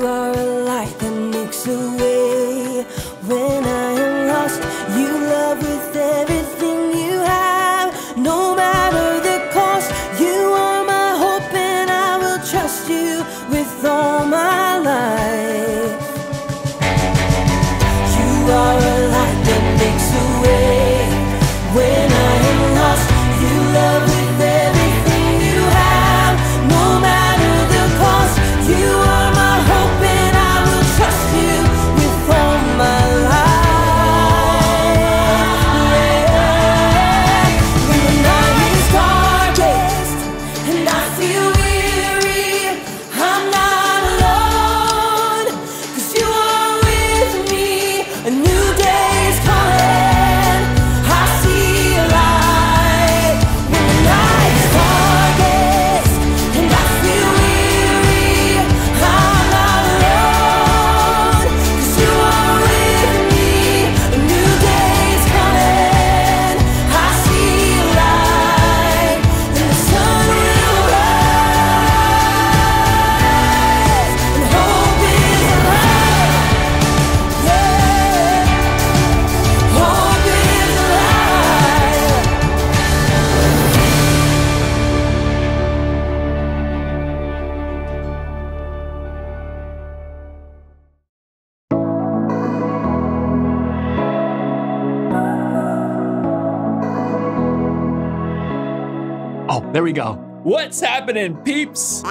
are a light that makes a way when I am lost. You love with everything you have, no matter the cost. You are my hope and I will trust you with all my life. You are a light that makes a way when I am lost. You love with everything you have, no matter the cost. You are my hope and I will trust you with all my life. Yeah. When the night is darkest and I feel weary, I'm not alone, 'cause you are with me. A new day is coming, I see a light. When the night is darkest and I feel weary, I'm not alone, 'cause you are with me. A new day is coming, I see a light, and the sun will rise, and hope is alive. Yeah, hope is alive. Oh, there we go. What's happening, peeps?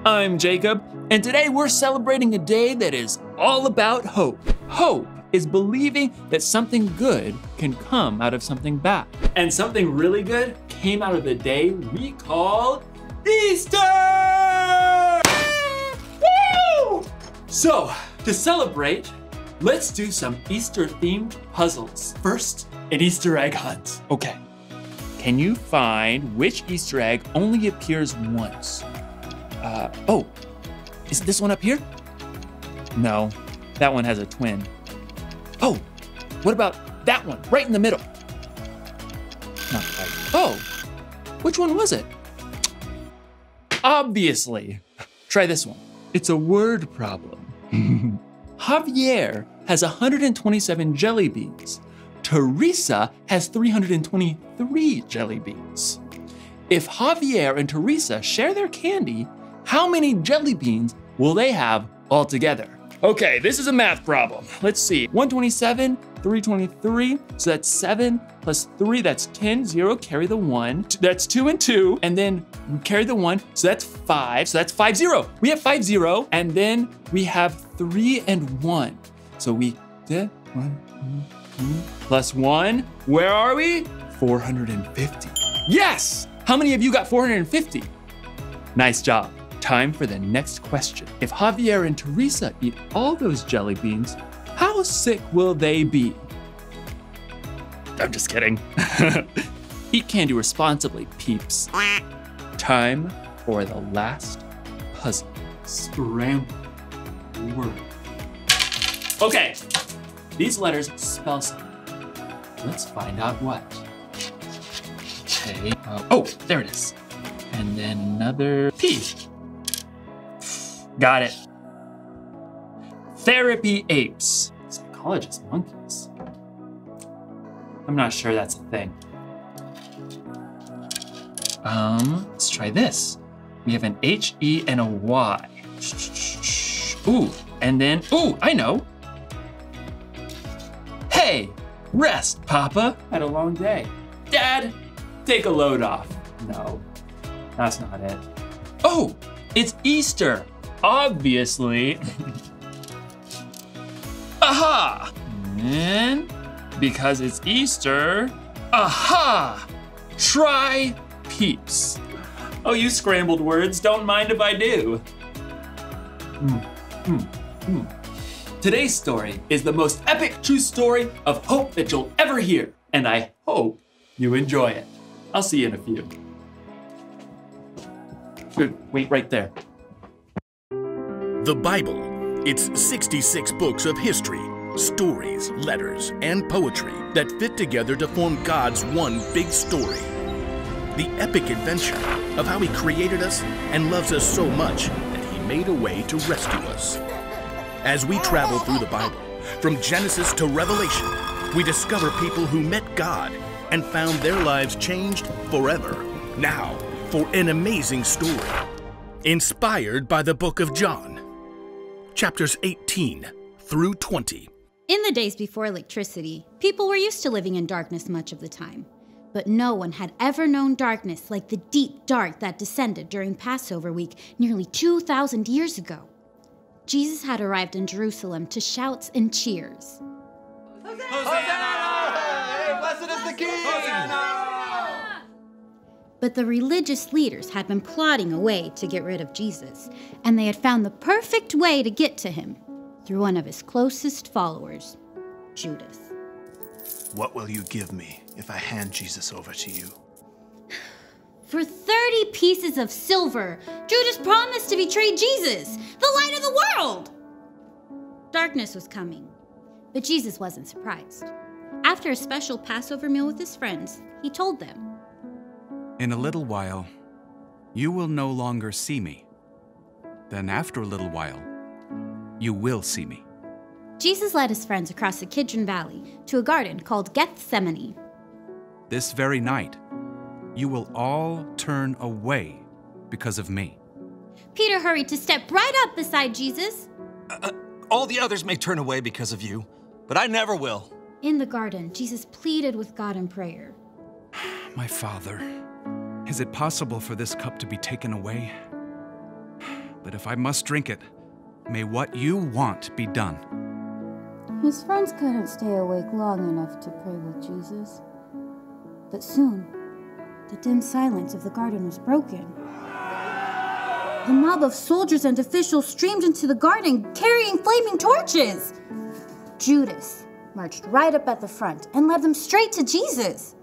I'm Jacob, and today we're celebrating a day that is all about hope. Hope is believing that something good can come out of something bad. And something really good came out of the day we call Easter! Woo! So, to celebrate, let's do some Easter-themed puzzles. First, an Easter egg hunt. Okay. Can you find which Easter egg only appears once? Oh, is this one up here? No, that one has a twin. Oh, what about that one right in the middle? Not quite. Oh, which one was it? Obviously. Try this one. It's a word problem. Javier has 127 jelly beans. Teresa has 323 jelly beans. If Javier and Teresa share their candy, how many jelly beans will they have altogether? Okay, this is a math problem. Let's see, 127, 323, so that's 7 plus 3, that's 10, 0, carry the 1, that's 2 and 2, and then we carry the 1, so that's 5, so that's 5, 0. We have 5, 0, and then we have 3 and 1. So we did 1, 2, plus 1, where are we? 450. Yes! How many of you got 450? Nice job. Time for the next question. If Javier and Teresa eat all those jelly beans, how sick will they be? I'm just kidding. Eat candy responsibly, peeps. Time for the last puzzle. Scramble word. Okay, these letters spell something. Let's find out what. Okay, oh, there it is. And then another P. Got it. Therapy apes. Psychologist monkeys. I'm not sure that's a thing. Let's try this. We have an H-E and a Y. Ooh, and then, ooh, I know. Hey, rest, Papa. Had a long day. Dad, take a load off. No, that's not it. Oh, it's Easter. Obviously. Aha! And because it's Easter, aha! Try peeps. Oh, you scrambled words, don't mind if I do. Today's story is the most epic true story of hope that you'll ever hear, and I hope you enjoy it. I'll see you in a few. Good, wait right there. The Bible. It's 66 books of history, stories, letters, and poetry that fit together to form God's one big story. The epic adventure of how He created us and loves us so much that He made a way to rescue us. As we travel through the Bible, from Genesis to Revelation, we discover people who met God and found their lives changed forever. Now, for an amazing story, inspired by the book of John, chapters 18 through 20. In the days before electricity, people were used to living in darkness much of the time. But no one had ever known darkness like the deep dark that descended during Passover week nearly 2,000 years ago. Jesus had arrived in Jerusalem to shouts and cheers. Hosanna! Hey, blessed is the King! Hosanna! But the religious leaders had been plotting a way to get rid of Jesus, and they had found the perfect way to get to him through one of his closest followers, Judas. What will you give me if I hand Jesus over to you? For 30 pieces of silver, Judas promised to betray Jesus, the light of the world. Darkness was coming, but Jesus wasn't surprised. After a special Passover meal with his friends, he told them, "In a little while, you will no longer see me. Then after a little while, you will see me." Jesus led his friends across the Kidron Valley to a garden called Gethsemane. "This very night, you will all turn away because of me." Peter hurried to step right up beside Jesus. All the others may turn away because of you, but I never will. In the garden, Jesus pleaded with God in prayer. "My Father, is it possible for this cup to be taken away? But if I must drink it, may what you want be done." His friends couldn't stay awake long enough to pray with Jesus. But soon, the dim silence of the garden was broken. A mob of soldiers and officials streamed into the garden, carrying flaming torches. Judas marched right up at the front and led them straight to Jesus.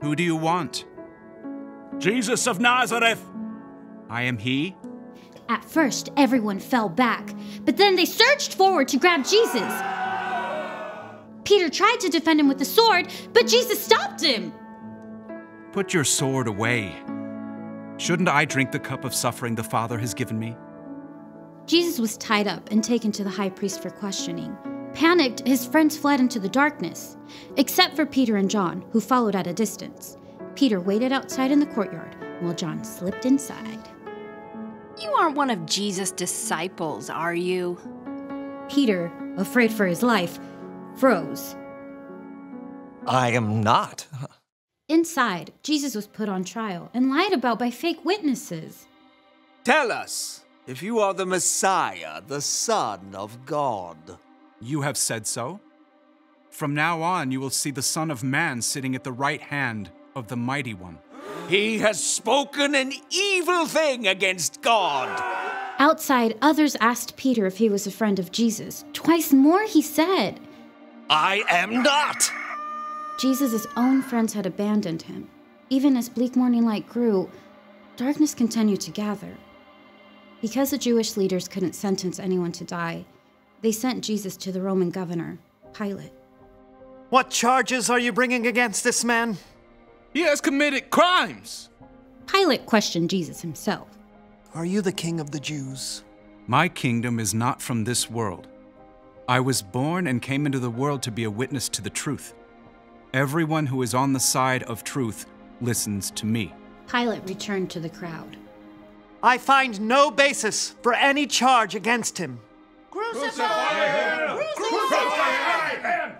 "Who do you want?" "Jesus of Nazareth." "I am he." At first, everyone fell back, but then they surged forward to grab Jesus. Peter tried to defend him with the sword, but Jesus stopped him. "Put your sword away. Shouldn't I drink the cup of suffering the Father has given me?" Jesus was tied up and taken to the high priest for questioning. Panicked, his friends fled into the darkness, except for Peter and John, who followed at a distance. Peter waited outside in the courtyard, while John slipped inside. "You aren't one of Jesus' disciples, are you?" Peter, afraid for his life, froze. I am not. Inside, Jesus was put on trial and lied about by fake witnesses. "Tell us if you are the Messiah, the Son of God." "You have said so. From now on, you will see the Son of Man sitting at the right hand of the Mighty One." "He has spoken an evil thing against God." Outside, others asked Peter if he was a friend of Jesus. Twice more he said. "I am not." Jesus' own friends had abandoned him. Even as bleak morning light grew, darkness continued to gather. Because the Jewish leaders couldn't sentence anyone to die, they sent Jesus to the Roman governor, Pilate. What charges are you bringing against this man? He has committed crimes. Pilate questioned Jesus himself. "Are you the king of the Jews?" "My kingdom is not from this world. I was born and came into the world to be a witness to the truth. Everyone who is on the side of truth listens to me." Pilate returned to the crowd. I find no basis for any charge against him. Crucify him! Crucify him!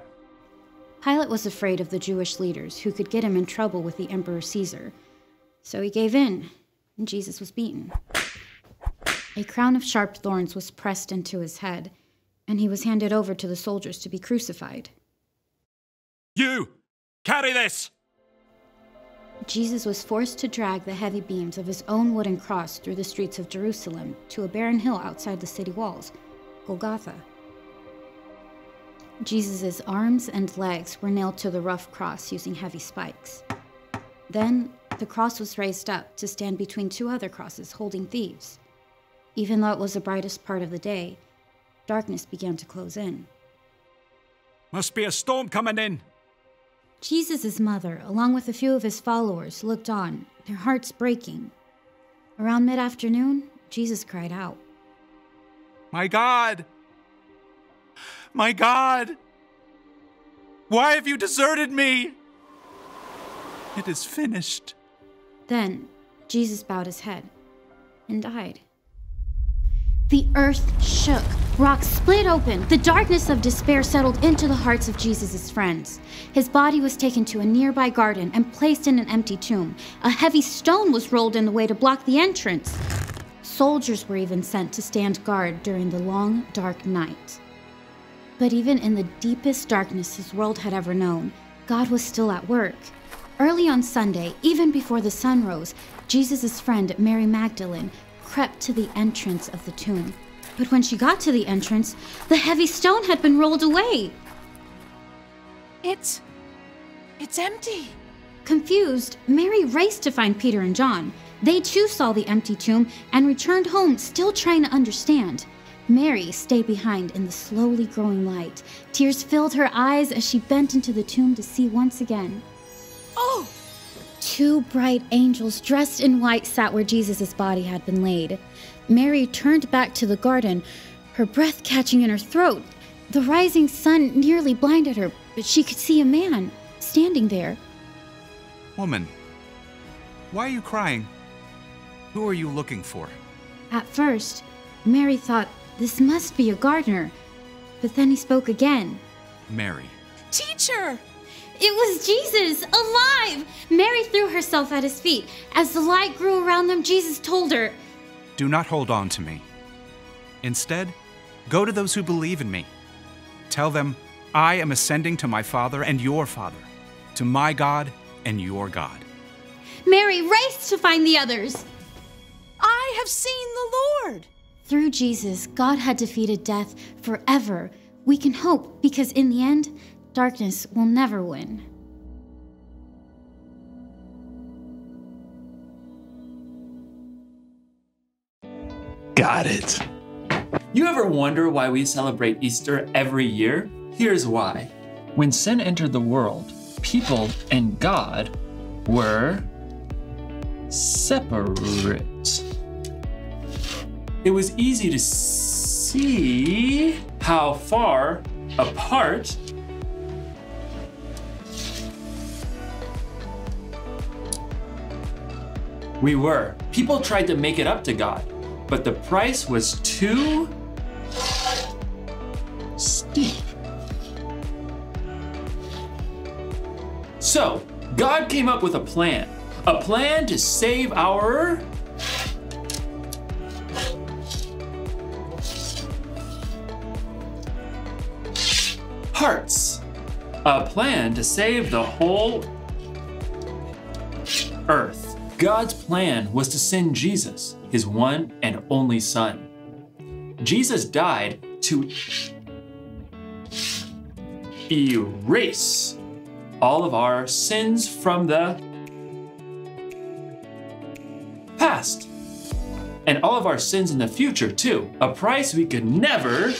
Pilate was afraid of the Jewish leaders who could get him in trouble with the Emperor Caesar. So he gave in, and Jesus was beaten. A crown of sharp thorns was pressed into his head, and he was handed over to the soldiers to be crucified. "You! Carry this!" Jesus was forced to drag the heavy beams of his own wooden cross through the streets of Jerusalem to a barren hill outside the city walls, Golgotha. Jesus' arms and legs were nailed to the rough cross using heavy spikes. Then, the cross was raised up to stand between two other crosses holding thieves. Even though it was the brightest part of the day, darkness began to close in. "Must be a storm coming in." Jesus' mother, along with a few of his followers, looked on, their hearts breaking. Around mid-afternoon, Jesus cried out, My God! My God! Why have you deserted me? It is finished. Then Jesus bowed his head and died. The earth shook. Rocks split open. The darkness of despair settled into the hearts of Jesus' friends. His body was taken to a nearby garden and placed in an empty tomb. A heavy stone was rolled in the way to block the entrance. Soldiers were even sent to stand guard during the long, dark night. But even in the deepest darkness his world had ever known, God was still at work. Early on Sunday, even before the sun rose, Jesus' friend Mary Magdalene crept to the entrance of the tomb. But when she got to the entrance, the heavy stone had been rolled away. It's empty. Confused, Mary raced to find Peter and John. They too saw the empty tomb and returned home, still trying to understand. Mary stayed behind in the slowly growing light. Tears filled her eyes as she bent into the tomb to see once again. Oh! 2 bright angels dressed in white sat where Jesus' body had been laid. Mary turned back to the garden, her breath catching in her throat. The rising sun nearly blinded her, but she could see a man standing there. Woman, why are you crying? Who are you looking for? At first, Mary thought this must be a gardener, but then he spoke again. Mary. Teacher! It was Jesus, alive! Mary threw herself at his feet. As the light grew around them, Jesus told her, Do not hold on to me. Instead, go to those who believe in me. Tell them, I am ascending to my Father and your Father, to my God and your God. Mary raced to find the others. I have seen the Lord. Through Jesus, God had defeated death forever. We can hope because in the end, darkness will never win. Got it. You ever wonder why we celebrate Easter every year? Here's why. When sin entered the world, people and God were separate. It was easy to see how far apart we were. People tried to make it up to God, but the price was too steep. So, God came up with a plan to save our hearts, a plan to save the whole earth. God's plan was to send Jesus, his one and only Son. Jesus died to erase all of our sins from the past, and all of our sins in the future too, a price we could never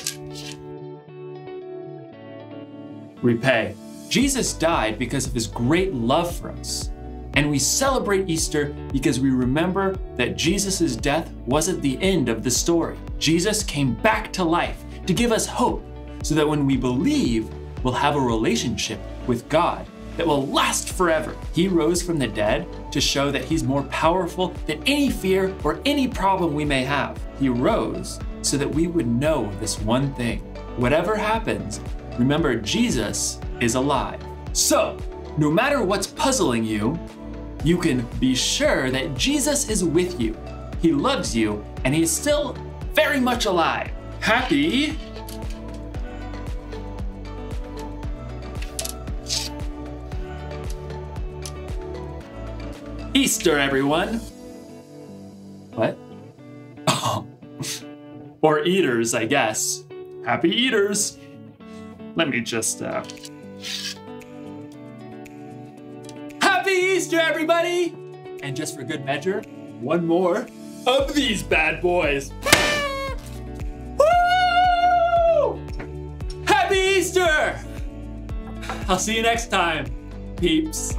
repay. Jesus died because of his great love for us. And we celebrate Easter because we remember that Jesus' death wasn't the end of the story. Jesus came back to life to give us hope so that when we believe, we'll have a relationship with God that will last forever. He rose from the dead to show that he's more powerful than any fear or any problem we may have. He rose so that we would know this one thing. Whatever happens, remember Jesus is alive. So, no matter what's puzzling you, you can be sure that Jesus is with you. He loves you, and he's still very much alive. Happy Easter, everyone. What? Oh. Or eaters, I guess. Happy eaters. Let me just, Happy Easter, everybody! And just for good measure, one more of these bad boys. Woo! Happy Easter! I'll see you next time, peeps.